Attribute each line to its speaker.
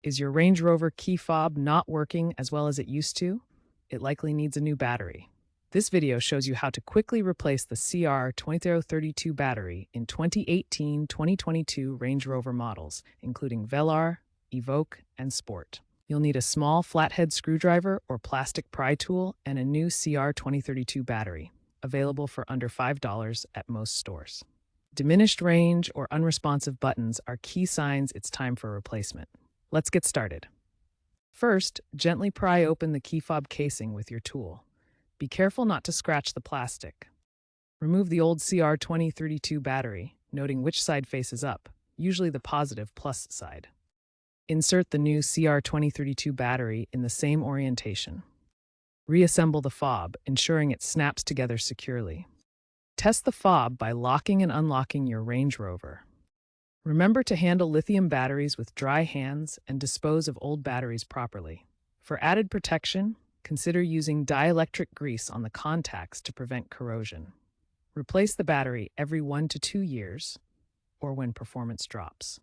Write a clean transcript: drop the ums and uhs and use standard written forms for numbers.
Speaker 1: Is your Range Rover key fob not working as well as it used to? It likely needs a new battery. This video shows you how to quickly replace the CR2032 battery in 2018-2022 Range Rover models, including Velar, Evoque, and Sport. You'll need a small flathead screwdriver or plastic pry tool and a new CR2032 battery, available for under $5 at most stores. Diminished range or unresponsive buttons are key signs it's time for a replacement. Let's get started. First, gently pry open the key fob casing with your tool. Be careful not to scratch the plastic. Remove the old CR2032 battery, noting which side faces up, usually the positive plus side. Insert the new CR2032 battery in the same orientation. Reassemble the fob, ensuring it snaps together securely. Test the fob by locking and unlocking your Range Rover. Remember to handle lithium batteries with dry hands and dispose of old batteries properly. For added protection, consider using dielectric grease on the contacts to prevent corrosion. Replace the battery every 1 to 2 years or when performance drops.